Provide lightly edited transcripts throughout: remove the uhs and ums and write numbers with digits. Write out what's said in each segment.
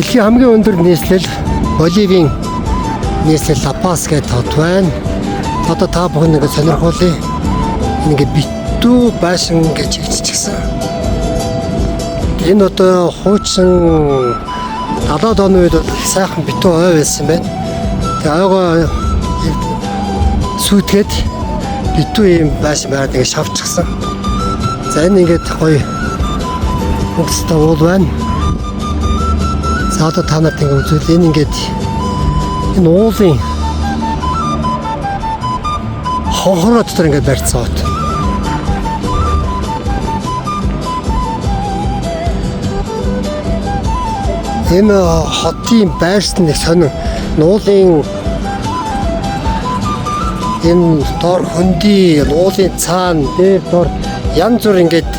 Дэлхийн хамгийн өндөр нийслэл Боливийн нийслэл Ла-Пас гэдэг хот байна. Одоо та бүхэн нэг сонирхуулъя. Ингээ битүү байшин гэж хиччихсэн. Энэ одоо хуучин 70-аад оны үед сайхан битүү ой байсан байна. Тэгээ ойгоо сүйтгэд битүү юм байшин байгаад ингээ шавчихсан. За энэ ингээд гоё хөлстэй уул байна. За одоо та нарт ингээ үзүүл энэ ингээд энэ уулын хонхороо дотор ингээд барьцсан хот. Энэ хотын байрсан нэг сонин нуулын энэ дор хөндөй уулын цаана дээр дор янз бүр ингээд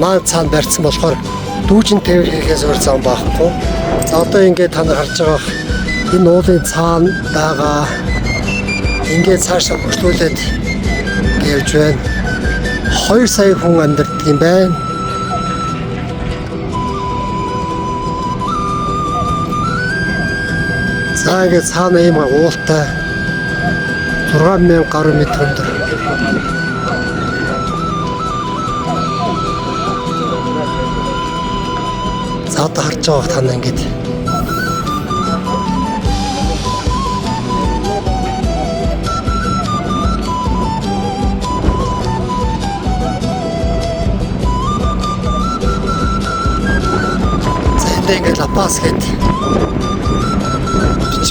наа цаана барьсан болохоор дүүжин тээвэр хийхээс өөр зам байхгүй. За одоо ингээд та нар харж байгаа энэ уулын цаана байгаа ингээд цаашаа хөшлүүлээд явж байна. 2 сая хүн амьдардаг юм байна. За ингээд цаана ийм уултай 6000 гаруй метр өндөр. За одоо харж байгаа та нар ингээд ингээд Ла-Пас гэдэг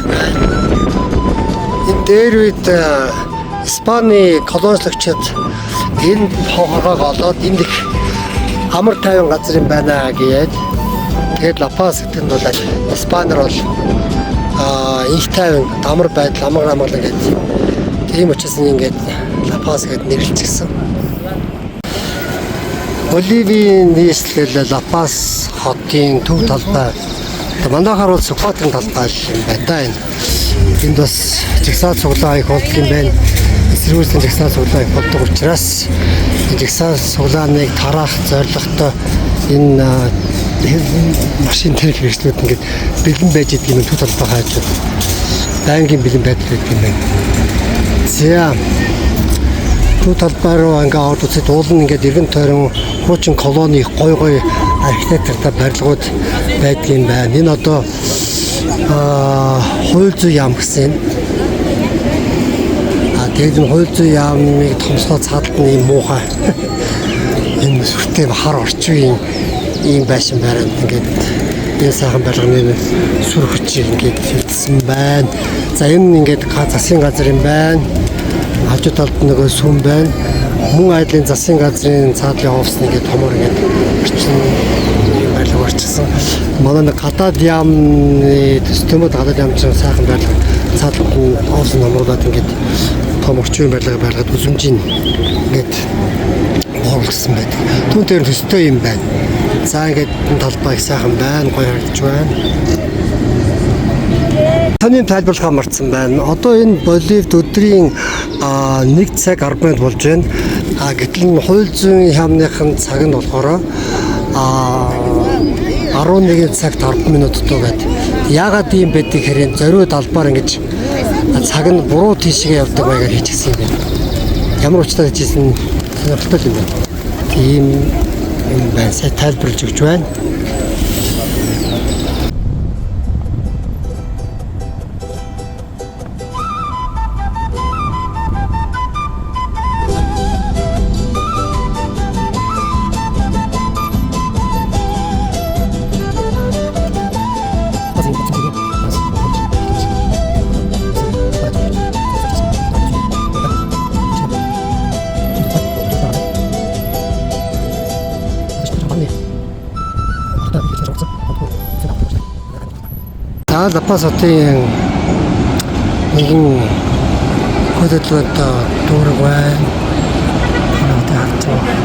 байна. Энэ дээр үед Испани колоничлогчид энэ хонхороо олоод энд их амар тайван газар юм байна гэгээд тэгээд Ла-Пас гэдэг нь бол Испанаар бол их тайван амар байдал амар гэдэг. Тийм учраас ингээд Ла-Пас гэдэг нэрлэлчихсэн. Боливийн нийслэл Ла-Пас хотын төв талбай манайхаар бол Сукатрын талбай юм байна да энэ. Энд бас жигсаал цуглаан их болдог юм байна. Эсрүүцлийн жигсаал цуглаан их болдог учраас жигсаал цуглааныг тараах зорилготой энэ машин тэр хэрэгслүүд ингээд бэлэн байж идэг юм төв талбай хааж байнгын бэлэн байдаг юм байна. За төв талбай руу ингээд орж үзээд уул нь ингээд эргэн тойрон хуучин колони гой архитектуртай барилгууд байдаг юм байна. Энэ одоо хууль зүйн яам гэсэн. Тэгээд энэ хууль зүйн яамыг томсгоо цаадалт нь юм муухай. Энэ сүртэй хар орчин ийм байшин бариад ингээд энэ сайхан барилганы сүр хүчийг ингээд хөвдсөн байна. За энэ ингээд засгийн газар юм байна. Хажуу талд нөгөө сүм байна. Мөн айдлын засгийн газрын цаадлын офис нэгээд томор ингээд орчин барилга орчихсон. Манай нэг гадаад яамны төстөмөд гадаад яам чинь сайхан барилга цаадлын офис номруудад ингээд том орчин барилга бариад үзмжийн ингээд оруулсан байдаг. Түүн дээр төстэй юм байна. За ингээд энэ талбай их сайхан байна, гоё харагдаж байна. Таны тайлбарлахаа марцсан байна. Одоо энэ Боливд өдрийн 1 цаг 10 минут болж байна. Гэтэл хууль зүйн яамныхын цаг нь болохоор 11 цагт 10 минут дуугаад. Яагаад ийм байдгийг хэрэг зориуд албаар ингэж цаг нь буруу тийшээ явдаг байгаар хийчихсэн юм байна. Ямар учиртай хийжсэн сонирхолтой юм байна. Тийм юм байна. Сайн тайлбарлаж өгч байна. За Ла-Пас хотын нэгэн хөдөлгөөнд дүүрэг байна. Одоо харж байгаа.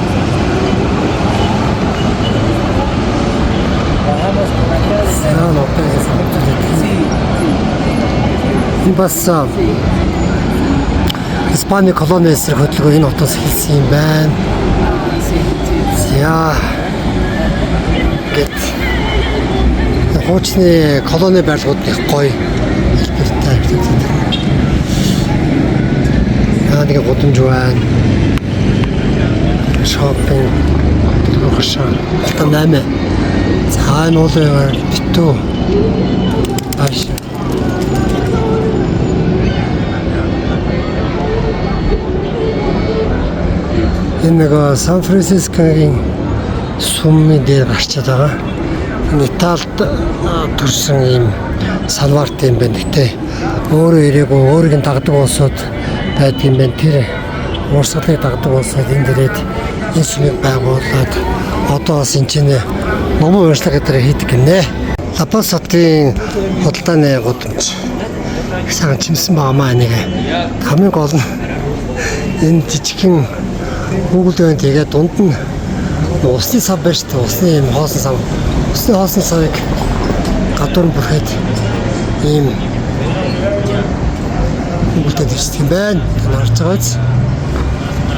Энэ бас Испани колони эсрэг хөдөлгөөн энэ хотоос хэлсэн юм байна. За гэт Хуучны колони барилгууд их гоё. Хэлбэртэй. Яа нэг гудамж байна. Шопинг хашаа. Одоо 8. За энэ уулын битүү. Ааш. Энэ нэг Сан Францискогийн сүмийн дээр гарчаад байгаа. Италид төрсэн юм салварт юм байна гэдэг. Өөрөө ирээгүй өөрийг дагдаг улсууд байдаг юм байна. Тэр уурсгалыг дагдаг улсууд энэ дээрээ энэ сүмийг байгуулад одоо бас энэ чинь номын уншлага гэдэг хийдэг гинэ. Лапас хотын худалдааны гудамж. Сайн чимсэн байгаамаа нэг. Хамгийн гол нь энэ жижигхэн Google-д тэгээд дунд нь усны сав байж та усны юм хоосон сав. Усны хоосон савыг гадуур нь бүрхэд ийм Google-д ирсэн юм байна. Харж байгаа биз?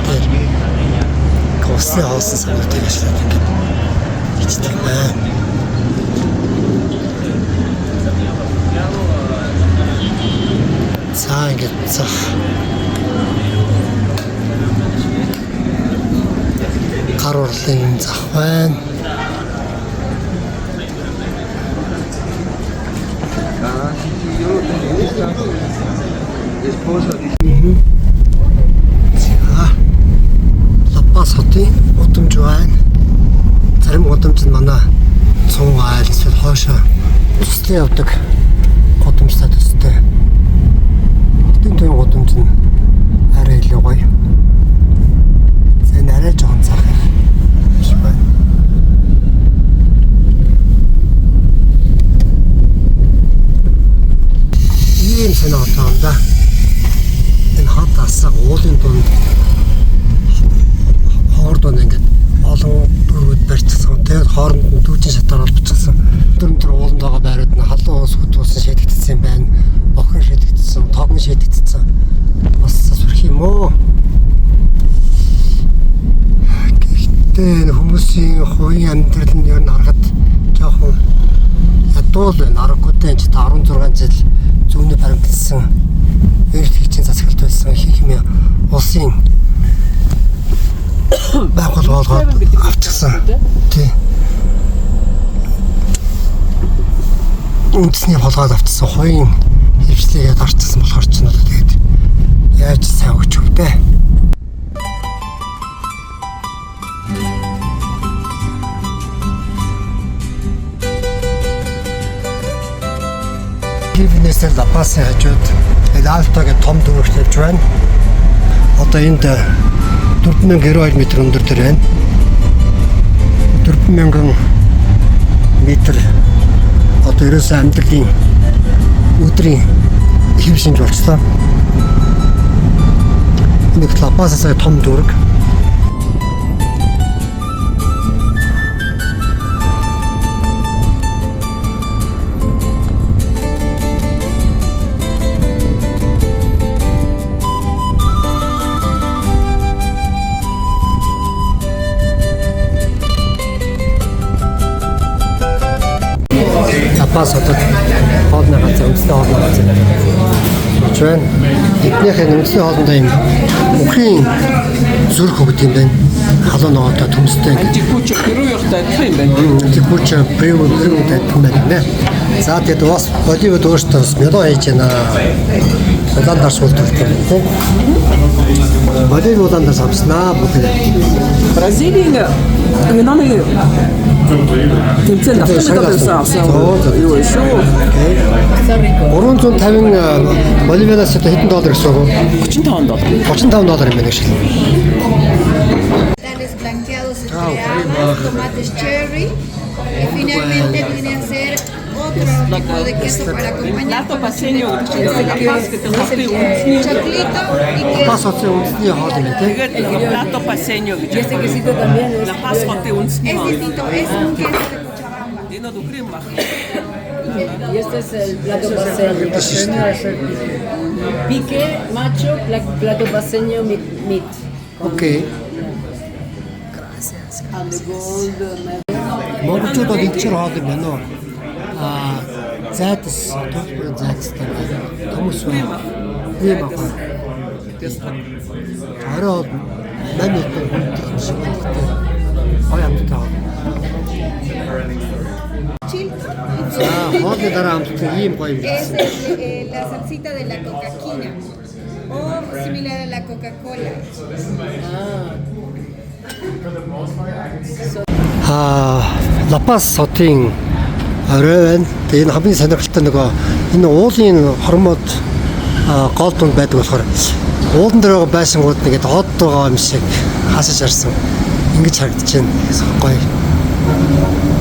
Тэгээд усны хоосон сав тэгэж ингээд хийдэг юм байна. За ингээд цах гар урлын зах байна. За Лапас хотын удамж байна. Зарим удамж нь манай цун айл эсвэл хоошоо төслөө явдаг удамжтай төстэй. Тэн удамж нь арай илүү гоё. Энэ арай жоохон цаах юм байна. Ийм санаатай юм да. Энэ хот асаа уулын дунд хоордон ингээд олон дөрвөд барьчихсан. Тэгээд хооронд нь дүүжин шатаар олбчихсан. Дөрөв ууланд байгаа байрууд нь халуун ус хөтүүлсэн шийдэгдсэн юм байна. Охин шийдэгдсэн, тогн шийдэгдсэн. Бас сүрх юм уу? Гэхдээ хүмүүсийн хувийн амьдрал нь ер нь харахад жоохон ядуул байна. Аргагүй ч 16 жил зүүнний баримтлсан эрт хийцэн засаглалт байсан хийх юм улсын байгууллагууд авчихсан. Тий. Үндэсний холгоод авчихсан хувийн хвшлигээд гарчсан болохоор ч надад тэгээд яаж сайн өгч өвдөө. Хивнэсэл Лапасын хажууд Элалтагийн том дүүрэгт явж байна. Одоо энд 4092 м өндөр дээр байна. 4000 м одоо ерөөсөө амьдралын өдрийн хэв шинж болцлоо. Нэг Лапасаас том дүүрэг. Лапас хотод хоолны газар, үндэсний хоолны газар гэж байна. Эднийхээ үндэсний хоолндоо юм мөхийн зүрх хөгд юм байна. Халуун ногоотой төмстэй. Антикучо перуйохтой адилхан юм байна. Антикучо перуйохтой адилхан байна. За тэгээд бас Боливид өөртөө медо хийж байна. Улаандар суулдаг юм тийм. Боливид улаандар самснаа бүгд. Бразилийн геномыг тэмцээн давтагдсан юу шүү. 350 Боливиас хэдэн доллар гэсэн үг? $35 юм байна шүү. Tomates cherry y finalmente viene a ser otro tipo de queso para acompañar con choclito y Лапас хотын үндэсний хоол юм тийм. Plato paseño гэж. Este quesito también es La Paz хотын үндэсний es хоол. distinto, es un queso de Cochabamba. Энэ дукрим баг. Y este es el plato paceño. Pique, macho, plato paceño, meat. Окей. And the gold medal. Монголчууд бол энэ чир хоол юм байна уу? зайдас толборын зайдастай хүмүүс байна. Тийм аа. Орой манай их хүн шиг байна. Ой амттай. Chilton Хоолны дараа амттай ийм гоё юм. es la salsita de la cocaquina o similar a la Coca-Cola. Лапас хотын орой байна. Тэгээ энэ хамгийн сонирхолтой нөгөө энэ уулын хормоод гол дунд байдаг болохоор уулан дээр байгаа байшингууд нэгэд хот байгаа юм шиг хасаж харсан. Ингэж харагдаж байна. Гоё.